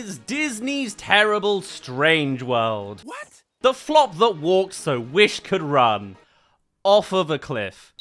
is Disney's terrible Strange World. What? The flop that walked so Wish could run. Off of a cliff.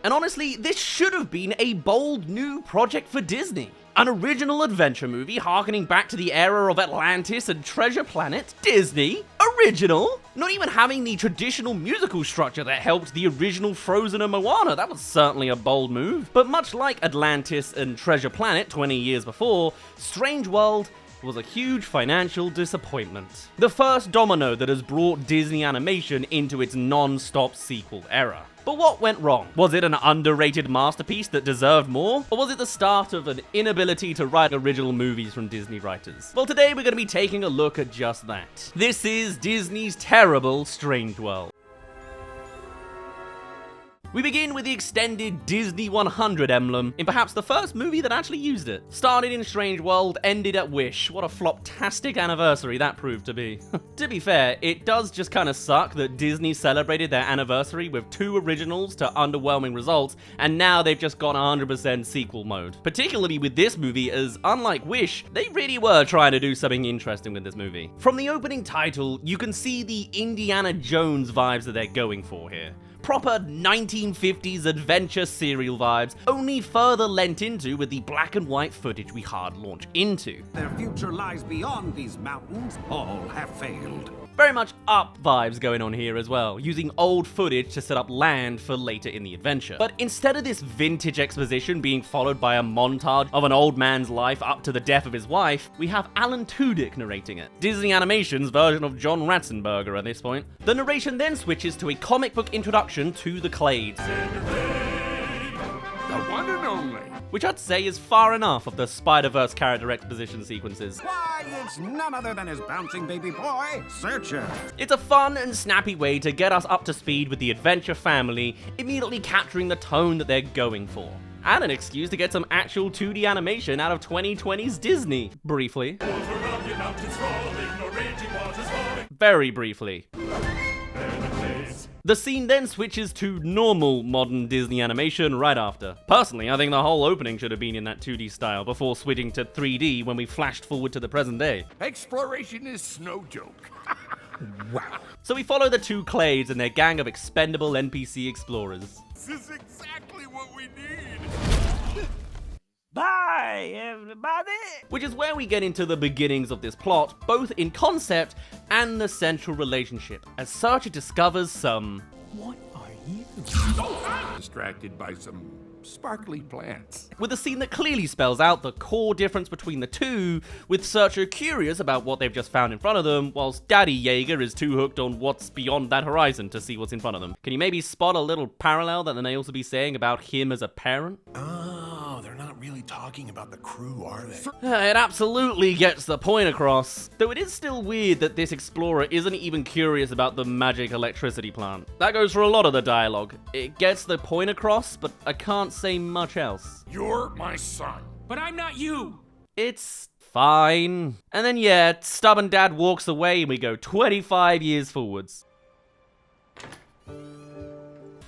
And honestly, this should have been a bold new project for Disney. An original adventure movie harkening back to the era of Atlantis and Treasure Planet. Disney? Original? Not even having the traditional musical structure that helped the original Frozen and Moana. That was certainly a bold move. But much like Atlantis and Treasure Planet 20 years before, Strange World was a huge financial disappointment. The first domino that has brought Disney animation into its non-stop sequel era. But what went wrong? Was it an underrated masterpiece that deserved more? Or was it the start of an inability to write original movies from Disney writers? Well, today we're going to be taking a look at just that. This is Disney's terrible Strange World. We begin with the extended Disney 100 emblem in perhaps the first movie that actually used it. Started in Strange World, ended at Wish. What a floptastic anniversary that proved to be. To be fair, it does just kind of suck that Disney celebrated their anniversary with 2 originals to underwhelming results, and now they've just gone 100% sequel mode. Particularly with this movie, as unlike Wish, they really were trying to do something interesting with this movie. From the opening title, you can see the Indiana Jones vibes that they're going for here. Proper 1950s adventure serial vibes, only further lent into with the black and white footage we hard launch into. Their future lies beyond these mountains. All have failed. Very much Up vibes going on here as well, using old footage to set up land for later in the adventure. But instead of this vintage exposition being followed by a montage of an old man's life up to the death of his wife, we have Alan Tudyk narrating it. Disney Animation's version of John Ratzenberger at this point. The narration then switches to a comic book introduction to the Clades. The one and only. Which I'd say is far enough of the Spider-Verse character exposition sequences. Why, it's none other than his bouncing baby boy, Searcher. It's a fun and snappy way to get us up to speed with the adventure family, immediately capturing the tone that they're going for. And an excuse to get some actual 2D animation out of 2020's Disney. Briefly. Very briefly. The scene then switches to normal modern Disney animation right after. Personally, I think the whole opening should have been in that 2D style before switching to 3D when we flashed forward to the present day. Exploration is no joke. Wow. So we follow the 2 Clades and their gang of expendable NPC explorers. This is exactly what we need. Bye, everybody! Which is where we get into the beginnings of this plot, both in concept and the central relationship, as Searcher discovers some... What are you? Distracted by some sparkly plants. With a scene that clearly spells out the core difference between the two, with Searcher curious about what they've just found in front of them, whilst Daddy Jaeger is too hooked on what's beyond that horizon to see what's in front of them. Can you maybe spot a little parallel that they may also be saying about him as a parent? Oh, they're not really talking about the crew, are they? It absolutely gets the point across. Though it is still weird that this explorer isn't even curious about the magic electricity plant. That goes for a lot of the dialogue. It gets the point across, but I can't say much else. You're my son. But I'm not you! It's fine. And then yeah, stubborn dad walks away and we go 25 years forwards.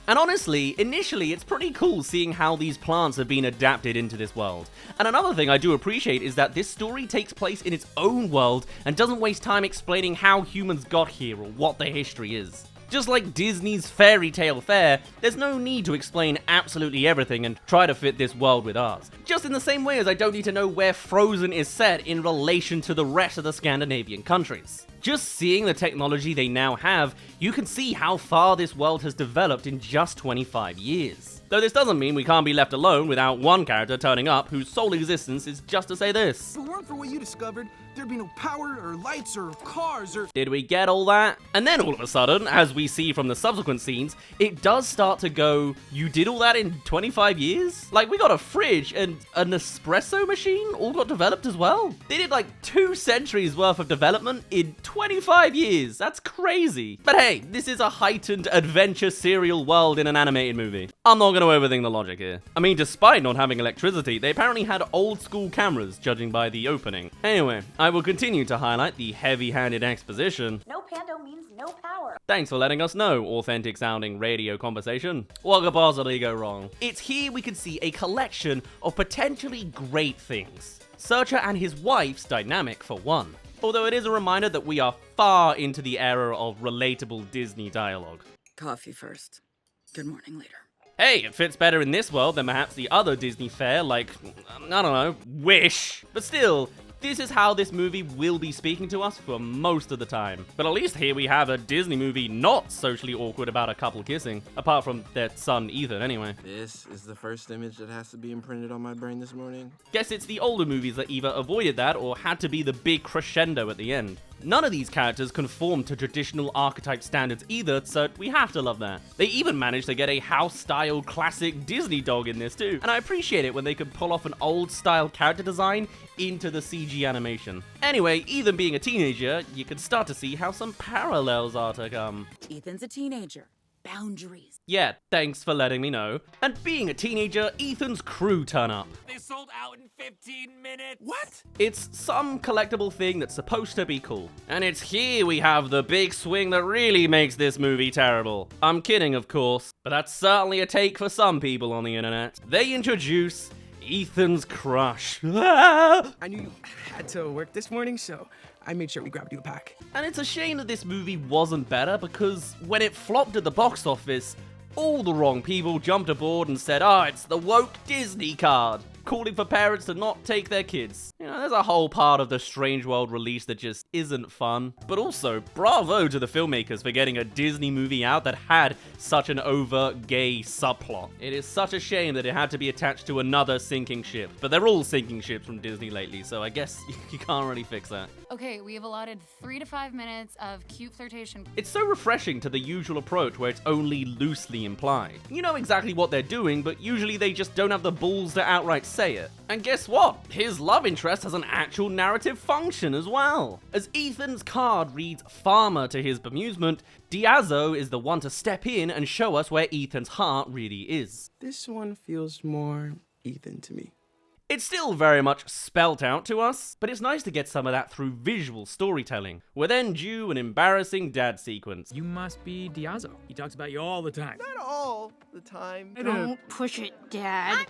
And honestly, initially, it's pretty cool seeing how these plants have been adapted into this world. And another thing I do appreciate is that this story takes place in its own world and doesn't waste time explaining how humans got here or what their history is. Just like Disney's fairy tale fare, there's no need to explain absolutely everything and try to fit this world with ours. Just in the same way as I don't need to know where Frozen is set in relation to the rest of the Scandinavian countries. Just seeing the technology they now have, you can see how far this world has developed in just 25 years. Though this doesn't mean we can't be left alone without one character turning up whose sole existence is just to say this. If it weren't for what you discovered, there'd be no power or lights or cars or... Did we get all that? And then all of a sudden, as we see from the subsequent scenes, it does start to go, you did all that in 25 years? Like, we got a fridge and an espresso machine all got developed as well? They did like 2 centuries worth of development in 25 years. That's crazy. But hey, this is a heightened adventure serial world in an animated movie. I'm not gonna overthink the logic here. I mean, despite not having electricity, they apparently had old school cameras, judging by the opening. Anyway, I will continue to highlight the heavy-handed exposition. No pando means no power. Thanks for letting us know, authentic sounding radio conversation. What could possibly go wrong? It's here we can see a collection of potentially great things. Searcher and his wife's dynamic for one. Although it is a reminder that we are far into the era of relatable Disney dialogue. Coffee first. Good morning later. Hey, it fits better in this world than perhaps the other Disney fare, like, I don't know, Wish. But still, this is how this movie will be speaking to us for most of the time. But at least here we have a Disney movie not socially awkward about a couple kissing. Apart from their son Ethan, anyway. This is the first image that has to be imprinted on my brain this morning. Guess it's the older movies that either avoided that or had to be the big crescendo at the end. None of these characters conform to traditional archetype standards either, so we have to love that. They even managed to get a house-style classic Disney dog in this too, and I appreciate it when they can pull off an old-style character design into the CG animation. Anyway, Ethan being a teenager, you can start to see how some parallels are to come. Ethan's a teenager. Boundaries. Yeah, thanks for letting me know. And being a teenager, Ethan's crew turn up. They sold out in 15 minutes. What? It's some collectible thing that's supposed to be cool. And it's here we have the big swing that really makes this movie terrible. I'm kidding, of course, but that's certainly a take for some people on the internet. They introduce Ethan's crush. I knew you had to work this morning, so I made sure we grabbed you a pack. And it's a shame that this movie wasn't better, because when it flopped at the box office, all the wrong people jumped aboard and said, oh, it's the woke Disney card, calling for parents to not take their kids. You know, there's a whole part of the Strange World release that just isn't fun. But also, bravo to the filmmakers for getting a Disney movie out that had such an overt gay subplot. It is such a shame that it had to be attached to another sinking ship. But they're all sinking ships from Disney lately, so I guess you can't really fix that. Okay, we have allotted 3 to 5 minutes of cute flirtation. It's so refreshing to the usual approach where it's only loosely implied. You know exactly what they're doing, but usually they just don't have the balls to outright say it. And guess what? His love interest has an actual narrative function as well. As Ethan's card reads farmer to his bemusement, Diazzo is the one to step in and show us where Ethan's heart really is. This one feels more Ethan to me. It's still very much spelt out to us, but it's nice to get some of that through visual storytelling. We're then due an embarrassing dad sequence. You must be Diazzo. He talks about you all the time. Not all the time. Don't push it, Dad.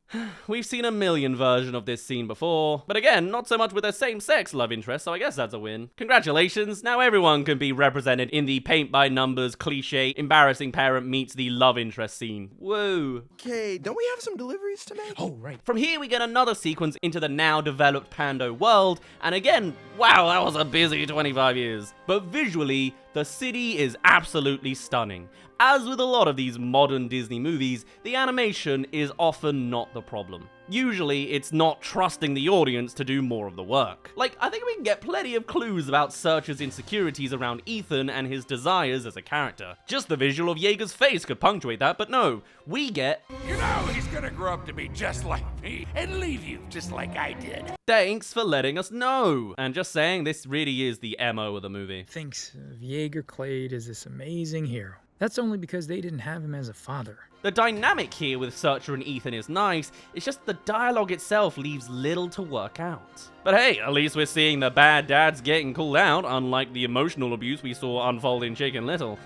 We've seen a million versions of this scene before, but again, not so much with a same-sex love interest, so I guess that's a win. Congratulations, now everyone can be represented in the paint-by-numbers cliché embarrassing parent meets the love interest scene. Woo! Okay, don't we have some deliveries to make? Oh, right. From here we get another sequence into the now developed Pando world, and again, wow, that was a busy 25 years. But visually, the city is absolutely stunning. As with a lot of these modern Disney movies, the animation is often not the problem. Usually, it's not trusting the audience to do more of the work. Like, I think we can get plenty of clues about Searcher's insecurities around Ethan and his desires as a character. Just the visual of Yeager's face could punctuate that, but no, we get, You know he's gonna grow up to be just like me and leave you just like I did. thanks for letting us know. And just saying, this really is the MO of the movie. Thinks of Jaeger Clade as this amazing hero. That's only because they didn't have him as a father. The dynamic here with Searcher and Ethan is nice, it's just the dialogue itself leaves little to work out. But hey, at least we're seeing the bad dads getting called out, unlike the emotional abuse we saw unfold in Chicken Little.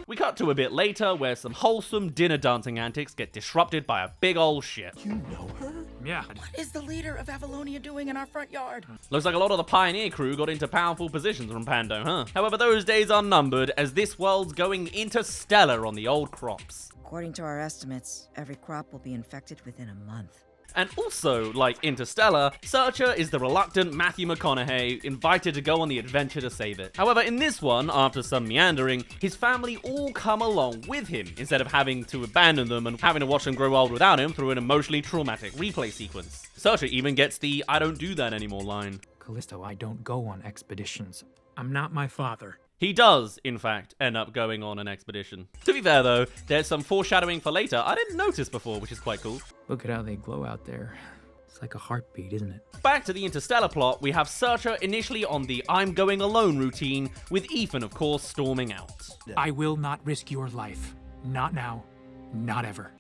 We cut to a bit later where some wholesome dinner dancing antics get disrupted by a big old ship. You know her? Yeah. What is the leader of Avalonia doing in our front yard? Looks like a lot of the Pioneer crew got into powerful positions from Pando, huh? However, those days are numbered as this world's going interstellar on the old crops. According to our estimates, every crop will be infected within a month. And also, like Interstellar, Searcher is the reluctant Matthew McConaughey invited to go on the adventure to save it. However, in this one, after some meandering, his family all come along with him instead of having to abandon them and having to watch them grow old without him through an emotionally traumatic replay sequence. Searcher even gets the "I don't do that anymore" line. Callisto, I don't go on expeditions. I'm not my father. He does, in fact, end up going on an expedition. To be fair though, there's some foreshadowing for later I didn't notice before, which is quite cool. Look at how they glow out there. It's like a heartbeat, isn't it? Back to the Interstellar plot, we have Searcher initially on the I'm going alone routine, with Ethan, of course, storming out. I will not risk your life. Not now. Not ever.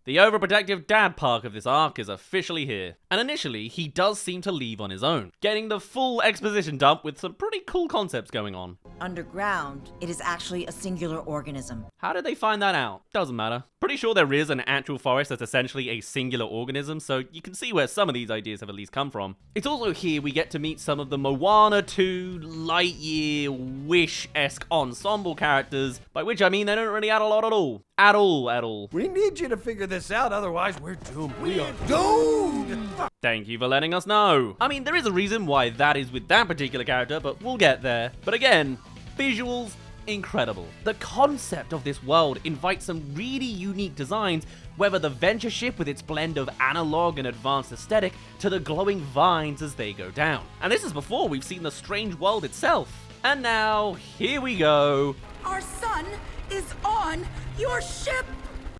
The overprotective dad park of this arc is officially here. And initially, he does seem to leave on his own, getting the full exposition dump with some pretty cool concepts going on. Underground, it is actually a singular organism. How did they find that out? Doesn't matter. Pretty sure there is an actual forest that's essentially a singular organism, so you can see where some of these ideas have at least come from. It's also here we get to meet some of the Moana 2 Lightyear Wish-esque ensemble characters, by which I mean they don't really add a lot at all. At all. We need you to figure this out, otherwise we're doomed. We are doomed! Thank you for letting us know. I mean, there is a reason why that is with that particular character, but we'll get there. But again, visuals, incredible. The concept of this world invites some really unique designs, whether the venture ship with its blend of analog and advanced aesthetic to the glowing vines as they go down. And this is before we've seen the strange world itself. And now, here we go. Our son is on your ship!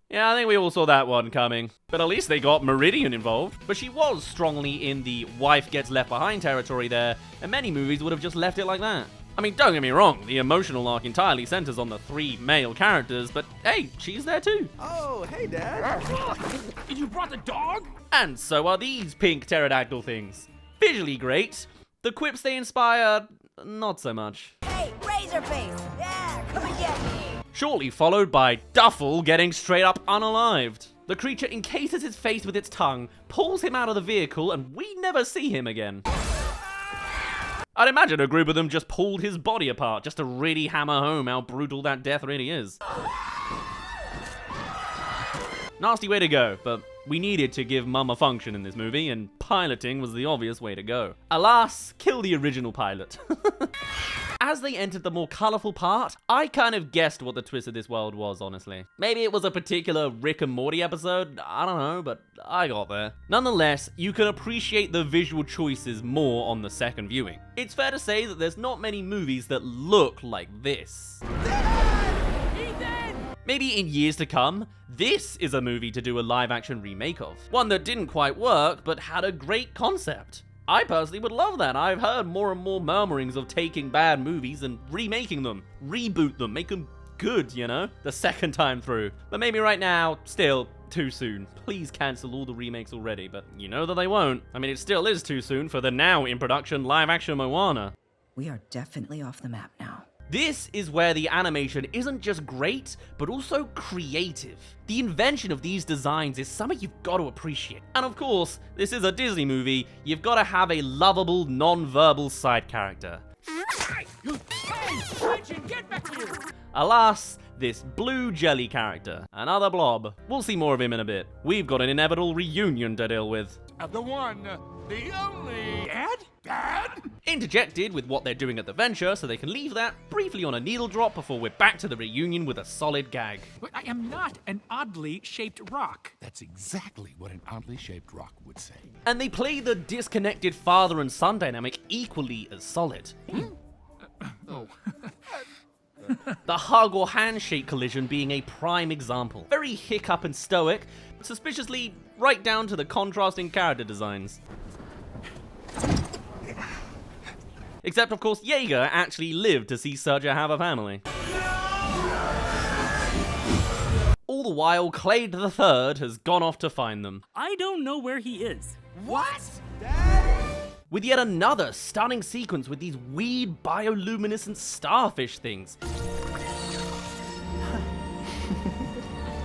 Yeah, I think we all saw that one coming. But at least they got Meridian involved. But she was strongly in the wife gets left behind territory there, and many movies would have just left it like that. I mean, don't get me wrong, the emotional arc entirely centers on the 3 male characters, but hey, she's there too. Oh, hey, Dad. You brought the dog? And so are these pink pterodactyl things. Visually great. The quips they inspire, not so much. Hey, Razorface! Yeah, come and get me! Shortly followed by Duffel getting straight up unalived. The creature encases his face with its tongue, pulls him out of the vehicle, and we never see him again. I'd imagine a group of them just pulled his body apart just to really hammer home how brutal that death really is. Nasty way to go, but we needed to give Mum a function in this movie, and piloting was the obvious way to go. Alas, kill the original pilot. As they entered the more colourful part, I kind of guessed what the twist of this world was, honestly. Maybe it was a particular Rick and Morty episode, I don't know, but I got there. Nonetheless, you can appreciate the visual choices more on the second viewing. It's fair to say that there's not many movies that look like this. Maybe in years to come, this is a movie to do a live-action remake of. One that didn't quite work, but had a great concept. I personally would love that. I've heard more and more murmurings of taking bad movies and remaking them, reboot them, make them good, you know, the second time through. But maybe right now, still too soon. Please cancel all the remakes already, but you know that they won't. I mean, it still is too soon for the now in production live-action Moana. We are definitely off the map now. This is where the animation isn't just great, but also creative. The invention of these designs is something you've got to appreciate. And of course, this is a Disney movie, you've got to have a lovable, non-verbal side character. Alas, this blue jelly character, another blob. We'll see more of him in a bit. We've got an inevitable reunion to deal with. The one, the only... Dad? Interjected with what they're doing at the venture, so they can leave that briefly on a needle drop before we're back to the reunion with a solid gag. But I am not an oddly shaped rock. That's exactly what an oddly shaped rock would say. And they play the disconnected father and son dynamic equally as solid. The hug or handshake collision being a prime example. Very hiccup and stoic, but suspiciously right down to the contrasting character designs. Except, of course, Jaeger actually lived to see Sergio have a family. All the while, Clade III has gone off to find them. I don't know where he is. What? With yet another stunning sequence with these weird bioluminescent starfish things.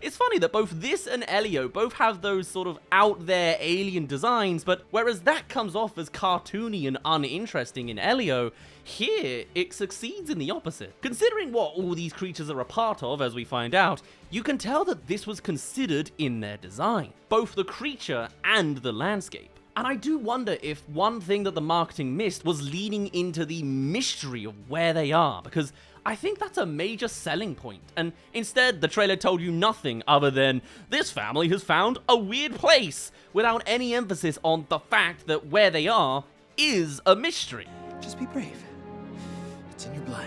It's funny that both this and Elio both have those sort of out there alien designs, but whereas that comes off as cartoony and uninteresting in Elio, here it succeeds in the opposite. Considering what all these creatures are a part of, as we find out, you can tell that this was considered in their design, both the creature and the landscape. And I do wonder if one thing that the marketing missed was leaning into the mystery of where they are, because I think that's a major selling point. And instead, the trailer told you nothing other than, this family has found a weird place, without any emphasis on the fact that where they are is a mystery. Just be brave. It's in your blood.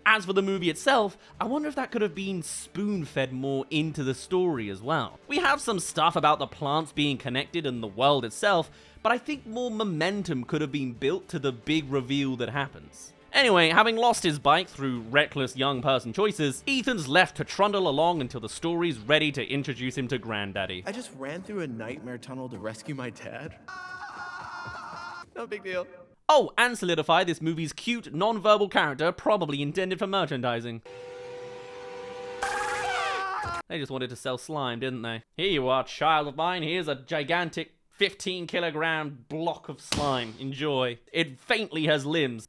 As for the movie itself, I wonder if that could have been spoon-fed more into the story as well. We have some stuff about the plants being connected and the world itself, but I think more momentum could have been built to the big reveal that happens. Anyway, having lost his bike through reckless young person choices, Ethan's left to trundle along until the story's ready to introduce him to Granddaddy. I just ran through a nightmare tunnel to rescue my dad. No big deal. Oh, and solidify this movie's cute, non-verbal character probably intended for merchandising. They just wanted to sell slime, didn't they? Here you are, child of mine. Here's a gigantic 15-kilogram block of slime. Enjoy. It faintly has limbs.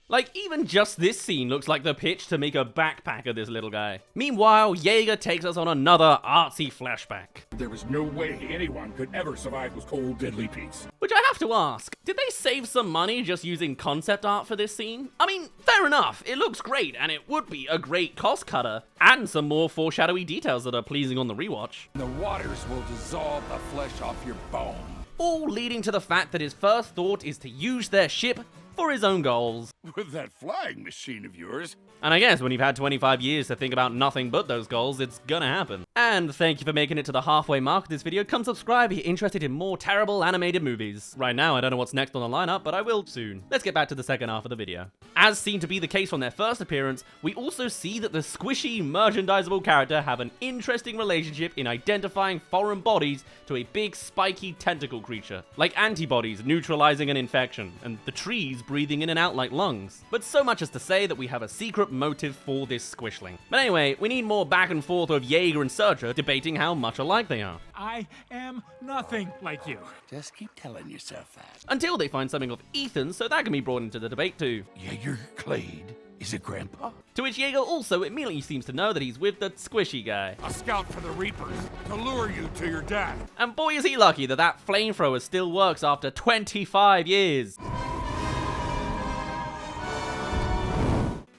Like, even just this scene looks like the pitch to make a backpack of this little guy. Meanwhile, Jaeger takes us on another artsy flashback. There was no way anyone could ever survive those cold, deadly peaks. Which I have to ask, did they save some money just using concept art for this scene? I mean, fair enough, it looks great, and it would be a great cost cutter, and some more foreshadowy details that are pleasing on the rewatch. The waters will dissolve the flesh off your bone. All leading to the fact that his first thought is to use their ship for his own goals. With that flying machine of yours. And I guess when you've had 25 years to think about nothing but those goals, it's gonna happen. And thank you for making it to the halfway mark of this video. Come subscribe if you're interested in more terrible animated movies. Right now, I don't know what's next on the lineup, but I will soon. Let's get back to the second half of the video. As seen to be the case from their first appearance, we also see that the squishy, merchandisable character have an interesting relationship in identifying foreign bodies to a big, spiky tentacle creature, like antibodies neutralizing an infection, and the trees breathing in and out like lungs. But so much as to say that we have a secret motive for this squishling. But anyway, we need more back and forth of Jaeger and Searcher debating how much alike they are. I am nothing like you. Just keep telling yourself that. Until they find something of Ethan, so that can be brought into the debate too. Jaeger Clade is it Grandpa? To which Jaeger also immediately seems to know that he's with the squishy guy. A scout for the Reapers to lure you to your dad. And boy is he lucky that that flamethrower still works after 25 years.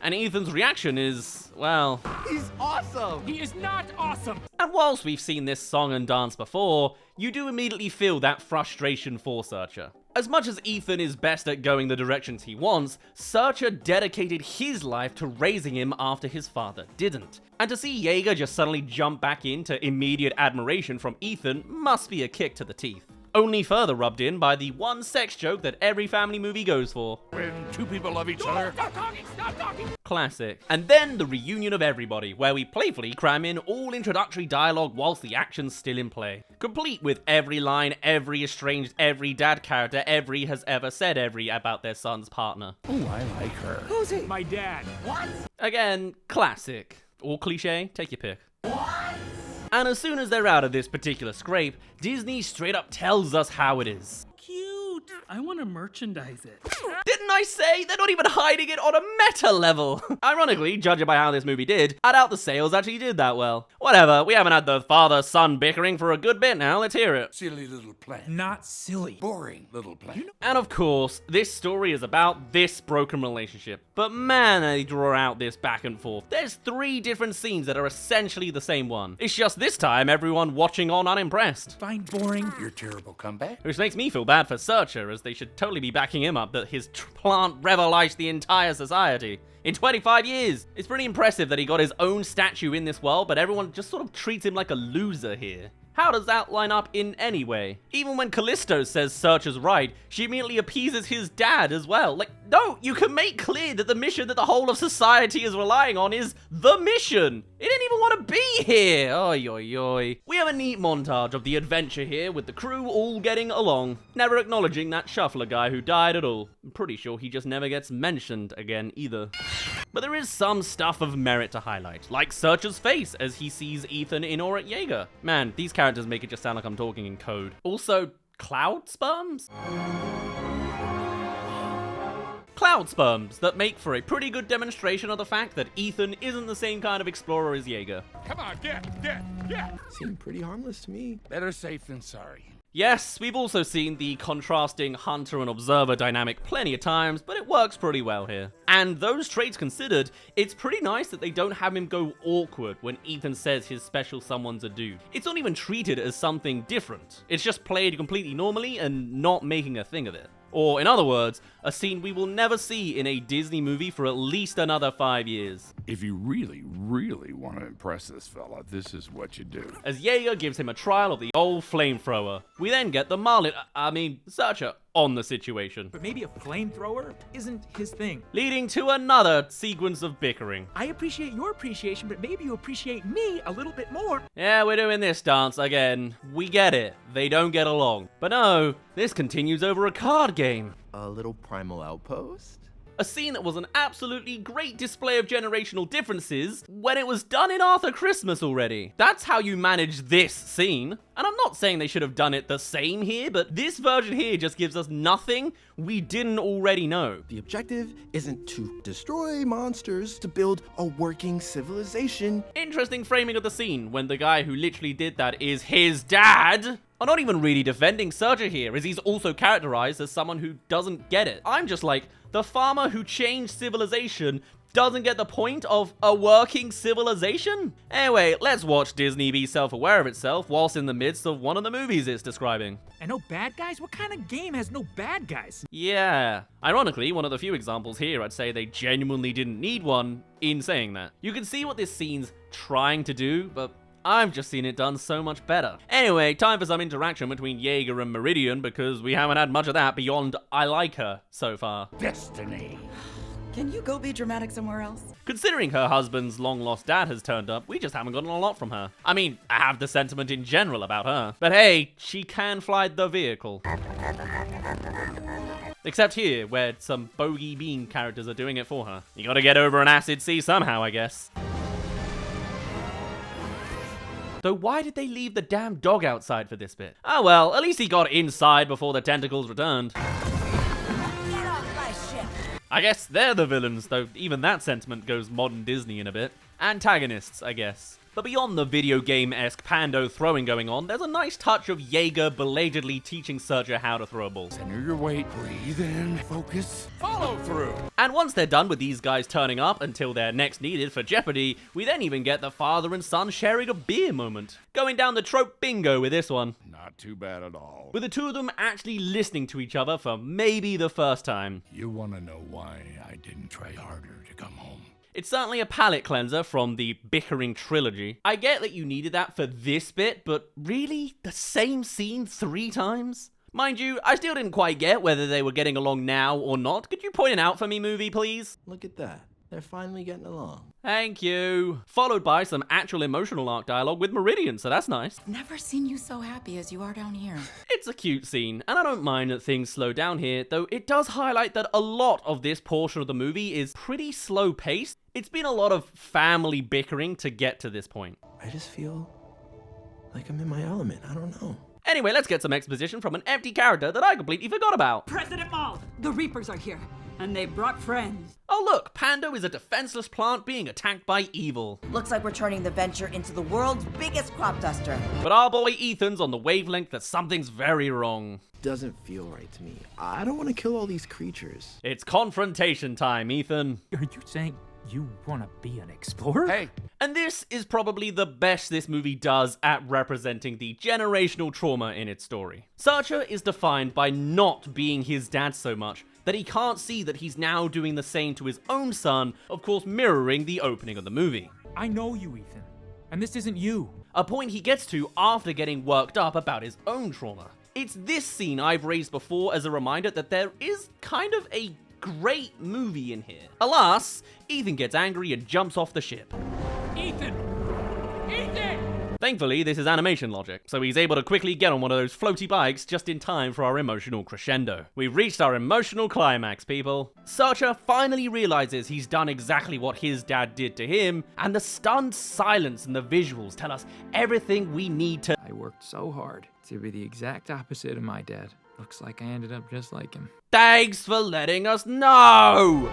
And Ethan's reaction is, well, He's awesome! He is not awesome. And whilst we've seen this song and dance before, you do immediately feel that frustration for Searcher. As much as Ethan is best at going the directions he wants, Searcher dedicated his life to raising him after his father didn't. And to see Jaeger just suddenly jump back into immediate admiration from Ethan must be a kick to the teeth. Only further rubbed in by the one sex joke that every family movie goes for. When two people love each other. Stop talking! Stop talking! Classic. And then the reunion of everybody, where we playfully cram in all introductory dialogue whilst the action's still in play. Complete with every line, every estranged, every dad character every has ever said every about their son's partner. Oh, I like her. Who's he? My dad. What? Again, classic. Or cliche, take your pick. And as soon as they're out of this particular scrape, Disney straight up tells us how it is. Cute. I want to merchandise it. Didn't I say? They're not even hiding it on a meta level. Ironically, judging by how this movie did, I doubt the sales actually did that well. Whatever, we haven't had the father-son bickering for a good bit now, let's hear it. Silly little plant. Not silly. Boring little plant. And of course, this story is about this broken relationship. But man, they draw out this back and forth. There's 3 different scenes that are essentially the same one. It's just this time, everyone watching on unimpressed. Find boring. Your terrible comeback. Which makes me feel bad for Searcher, as they should totally be backing him up that his plant revolutionized the entire society. In 25 years! It's pretty impressive that he got his own statue in this world, but everyone just sort of treats him like a loser here. How does that line up in any way? Even when Callisto says Searcher's right, she immediately appeases his dad as well. Like, no, you can make clear that the mission that the whole of society is relying on is the mission. It didn't even want to be here. Oi, oi, oi. We have a neat montage of the adventure here with the crew all getting along, never acknowledging that shuffler guy who died at all. I'm pretty sure he just never gets mentioned again either. But there is some stuff of merit to highlight, like Searcher's face as he sees Ethan in awe at Jaeger. Man, these characters make it just sound like I'm talking in code. Also, cloud sperms? Cloud sperms that make for a pretty good demonstration of the fact that Ethan isn't the same kind of explorer as Jaeger. Come on, get. Seemed pretty harmless to me. Better safe than sorry. Yes, we've also seen the contrasting hunter and observer dynamic plenty of times, but it works pretty well here. And those traits considered, it's pretty nice that they don't have him go awkward when Ethan says his special someone's a dude. It's not even treated as something different. It's just played completely normally and not making a thing of it. Or, in other words, a scene we will never see in a Disney movie for at least another 5 years. If you really, really want to impress this fella, this is what you do. As Jaeger gives him a trial of the old flamethrower. We then get the searcher on the situation, But maybe a flamethrower isn't his thing. leading to another sequence of bickering. I appreciate your appreciation, but maybe you appreciate me a little bit more. Yeah, we're doing this dance again. We get it. They don't get along. But no, this continues over a card game. A little primal outpost? A scene that was an absolutely great display of generational differences when it was done in Arthur Christmas already. That's how you manage this scene. And I'm not saying they should have done it the same here, but this version here just gives us nothing we didn't already know. The objective isn't to destroy monsters, to build a working civilization. Interesting framing of the scene when the guy who literally did that is his dad. I'm not even really defending Sergio here, as he's also characterized as someone who doesn't get it. I'm just like, the farmer who changed civilization doesn't get the point of a working civilization? Anyway, let's watch Disney be self-aware of itself whilst in the midst of one of the movies it's describing. And no bad guys? What kind of game has no bad guys? Yeah. Ironically, one of the few examples here I'd say they genuinely didn't need one in saying that. You can see what this scene's trying to do, but I've just seen it done so much better. Anyway, time for some interaction between Jaeger and Meridian, because we haven't had much of that beyond I like her so far. Destiny. Can you go be dramatic somewhere else? Considering her husband's long-lost dad has turned up, we just haven't gotten a lot from her. I mean, I have the sentiment in general about her. But hey, she can fly the vehicle. Except here, where some bogey bean characters are doing it for her. You gotta get over an acid sea somehow, I guess. Though why did they leave the damn dog outside for this bit? Oh well, at least he got inside before the tentacles returned. I guess they're the villains, though even that sentiment goes modern Disney in a bit. Antagonists, I guess. But beyond the video game-esque Pando throwing going on, there's a nice touch of Jaeger belatedly teaching Sergio how to throw a ball. Center your weight, breathe in, focus, follow through. And once they're done with these guys turning up until they're next needed for Jeopardy, we then even get the father and son sharing a beer moment. Going down the trope bingo with this one. Not too bad at all. With the two of them actually listening to each other for maybe the first time. You want to know why I didn't try harder to come home? It's certainly a palate cleanser from the bickering trilogy. I get that you needed that for this bit, but really? The same scene 3 times? Mind you, I still didn't quite get whether they were getting along now or not. Could you point it out for me, movie, please? Look at that. They're finally getting along. Thank you. Followed by some actual emotional arc dialogue with Meridian, so that's nice. Never seen you so happy as you are down here. It's a cute scene, and I don't mind that things slow down here, though it does highlight that a lot of this portion of the movie is pretty slow paced. It's been a lot of family bickering to get to this point. I just feel like I'm in my element. I don't know. Anyway, let's get some exposition from an empty character that I completely forgot about. President Maul, the Reapers are here, and they brought friends. Oh look, Pando is a defenseless plant being attacked by evil. Looks like we're turning the venture into the world's biggest crop duster. But our boy Ethan's on the wavelength that something's very wrong. Doesn't feel right to me. I don't want to kill all these creatures. It's confrontation time, Ethan. Are you saying you want to be an explorer? Hey! And this is probably the best this movie does at representing the generational trauma in its story. Sergio is defined by not being his dad so much that he can't see that he's now doing the same to his own son, of course mirroring the opening of the movie. I know you, Ethan. And this isn't you. A point he gets to after getting worked up about his own trauma. It's this scene I've raised before as a reminder that there is kind of a great movie in here. Alas, Ethan gets angry and jumps off the ship. Ethan! Ethan! Thankfully, this is animation logic, so he's able to quickly get on one of those floaty bikes just in time for our emotional crescendo. We've reached our emotional climax, people. Sergio finally realizes he's done exactly what his dad did to him, and the stunned silence and the visuals tell us everything we need to. I worked so hard to be the exact opposite of my dad. Looks like I ended up just like him. Thanks for letting us know!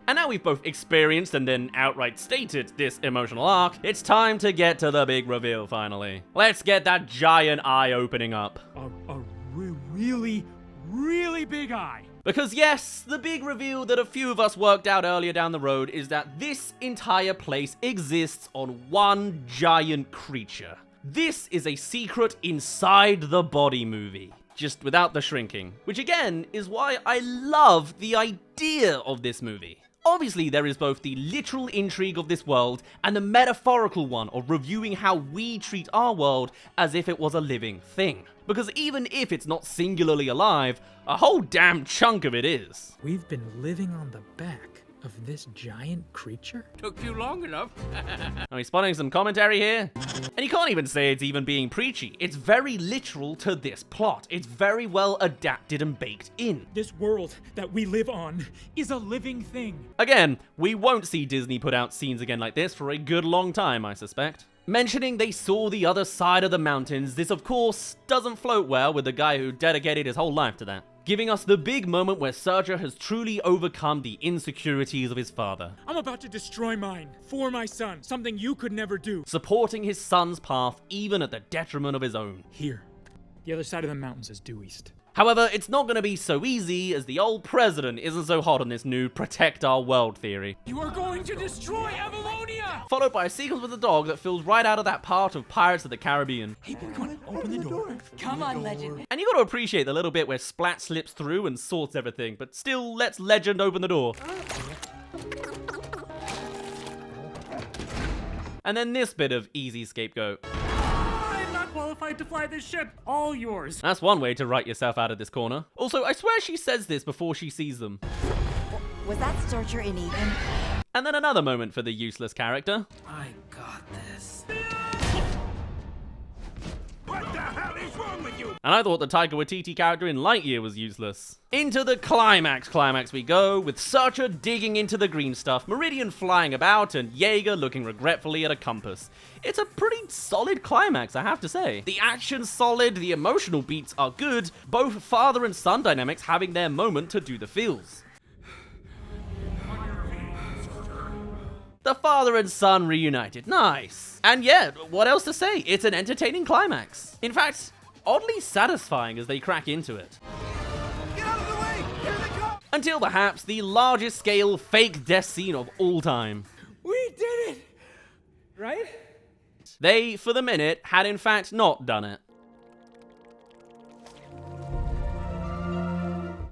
And now we've both experienced and then outright stated this emotional arc, it's time to get to the big reveal finally. Let's get that giant eye opening up. A really, really big eye. Because yes, the big reveal that a few of us worked out earlier down the road is that this entire place exists on one giant creature. This is a secret inside the body movie, just without the shrinking, which again is why I love the idea of this movie. Obviously, there is both the literal intrigue of this world and the metaphorical one of reviewing how we treat our world as if it was a living thing. Because even if it's not singularly alive, a whole damn chunk of it is. We've been living on the back of this giant creature? Took you long enough. Are we spotting some commentary here? And you can't even say it's even being preachy. It's very literal to this plot. It's very well adapted and baked in. This world that we live on is a living thing. Again, we won't see Disney put out scenes again like this for a good long time, I suspect. Mentioning they saw the other side of the mountains, this of course doesn't float well with the guy who dedicated his whole life to that. Giving us the big moment where Searcher has truly overcome the insecurities of his father. I'm about to destroy mine for my son, something you could never do. Supporting his son's path even at the detriment of his own. Here, the other side of the mountains is due east. However, it's not going to be so easy as the old president isn't so hot on this new protect our world theory. You are going to destroy Avalonia! Followed by a sequence with a dog that fills right out of that part of Pirates of the Caribbean. Hey, come on, open the door. Come on, Legend. And you got to appreciate the little bit where Splat slips through and sorts everything, but still lets Legend open the door. And then this bit of easy scapegoat. Qualified to fly this ship, all yours. That's one way to write yourself out of this corner. Also, I swear she says this before she sees them. Was that Searcher in Ethan? And then another moment for the useless character. I got this. What the hell is wrong with you? And I thought the Taika Waititi character in Lightyear was useless. Into the climax we go, with Searcher digging into the green stuff, Meridian flying about, and Yeager looking regretfully at a compass. It's a pretty solid climax, I have to say. The action's solid, the emotional beats are good, both father and son dynamics having their moment to do the feels. The father and son reunited, nice. And yeah, what else to say? It's an entertaining climax. In fact, oddly satisfying as they crack into it. Get out of the way! Here they come! Until perhaps the largest scale fake death scene of all time. We did it! Right? They, for the minute, had in fact not done it.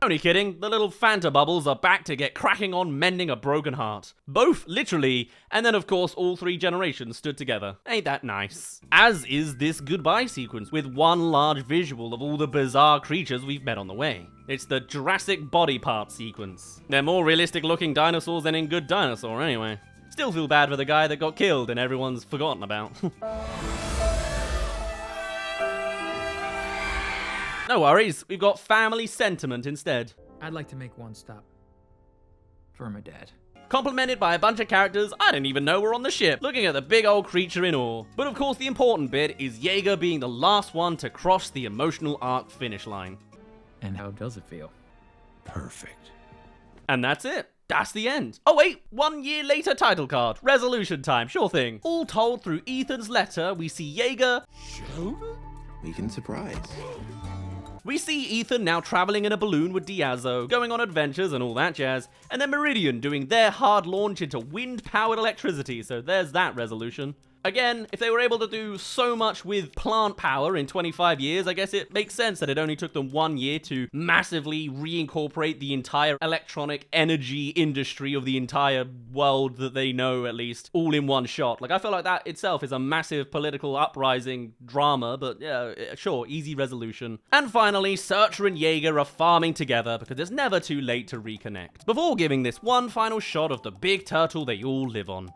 Only kidding, the little Fanta bubbles are back to get cracking on mending a broken heart. Both literally, and then of course all three generations stood together. Ain't that nice? As is this goodbye sequence, with one large visual of all the bizarre creatures we've met on the way. It's the Jurassic body part sequence. They're more realistic looking dinosaurs than in Good Dinosaur anyway. Still feel bad for the guy that got killed and everyone's forgotten about. No worries, we've got family sentiment instead. I'd like to make one stop. For my dad. Complemented by a bunch of characters I didn't even know were on the ship, looking at the big old creature in awe. But of course the important bit is Yeager being the last one to cross the emotional arc finish line. And how does it feel? Perfect. And that's it. That's the end. Oh wait, 1 year later title card. Resolution time, sure thing. All told through Ethan's letter, we see Yeager... We can surprise. We see Ethan now traveling in a balloon with Diazzo, going on adventures and all that jazz, and then Meridian doing their hard launch into wind-powered electricity, so there's that resolution. Again, if they were able to do so much with plant power in 25 years, I guess it makes sense that it only took them 1 year to massively reincorporate the entire electronic energy industry of the entire world that they know, at least, all in one shot. Like, I feel like that itself is a massive political uprising drama, but yeah, sure, easy resolution. And finally, Searcher and Yeager are farming together because it's never too late to reconnect, before giving this one final shot of the big turtle they all live on.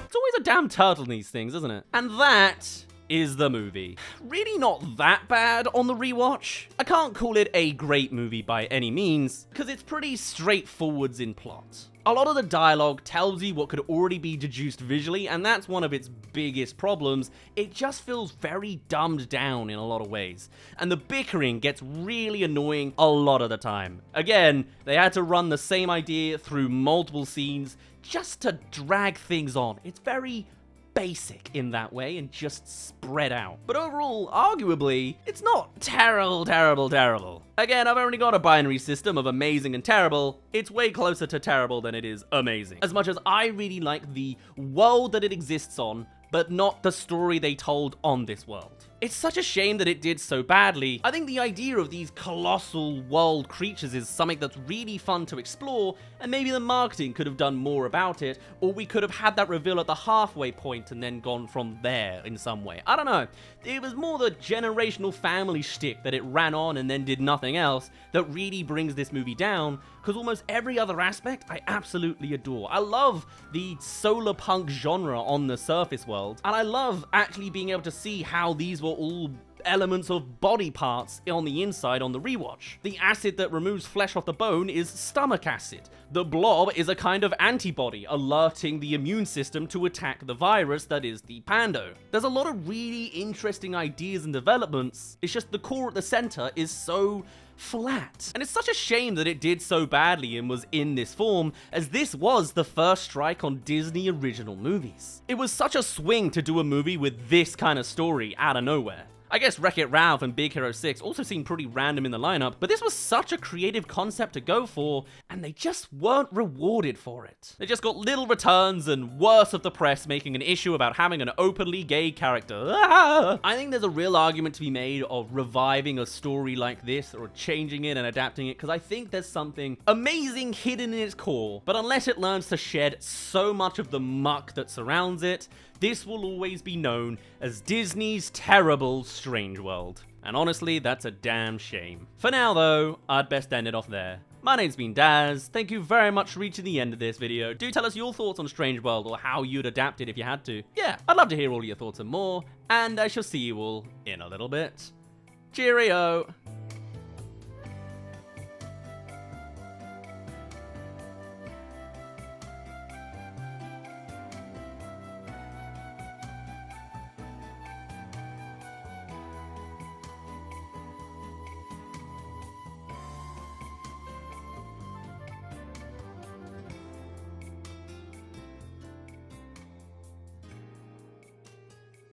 It's always a damn turtle in these things, isn't it? And that is the movie. Really not that bad on the rewatch. I can't call it a great movie by any means, because it's pretty straightforward in plot. A lot of the dialogue tells you what could already be deduced visually, and that's one of its biggest problems. It just feels very dumbed down in a lot of ways, and the bickering gets really annoying a lot of the time. Again, they had to run the same idea through multiple scenes just to drag things on. It's very basic in that way and just spread out. But overall, arguably, it's not terrible. Again, I've only got a binary system of amazing and terrible. It's way closer to terrible than it is amazing. As much as I really like the world that it exists on, but not the story they told on this world. It's such a shame that it did so badly. I think the idea of these colossal world creatures is something that's really fun to explore, and maybe the marketing could have done more about it, or we could have had that reveal at the halfway point and then gone from there in some way. I don't know. It was more the generational family shtick that it ran on and then did nothing else that really brings this movie down, because almost every other aspect I absolutely adore. I love the solar punk genre on the surface world, and I love actually being able to see how these were all elements of body parts on the inside on the rewatch. The acid that removes flesh off the bone is stomach acid. The blob is a kind of antibody, alerting the immune system to attack the virus that is the pando. There's a lot of really interesting ideas and developments. It's just the core at the center is so flat. And it's such a shame that it did so badly and was in this form, as this was the first strike on Disney original movies. It was such a swing to do a movie with this kind of story out of nowhere. I guess Wreck-It Ralph and Big Hero 6 also seemed pretty random in the lineup, but this was such a creative concept to go for, and they just weren't rewarded for it. They just got little returns and worse of the press making an issue about having an openly gay character. I think there's a real argument to be made of reviving a story like this or changing it and adapting it, because I think there's something amazing hidden in its core, but unless it learns to shed so much of the muck that surrounds it, this will always be known as Disney's terrible Strange World. And honestly, that's a damn shame. For now though, I'd best end it off there. My name's been Daz, thank you very much for reaching the end of this video. Do tell us your thoughts on Strange World or how you'd adapt it if you had to. Yeah, I'd love to hear all your thoughts and more, and I shall see you all in a little bit. Cheerio!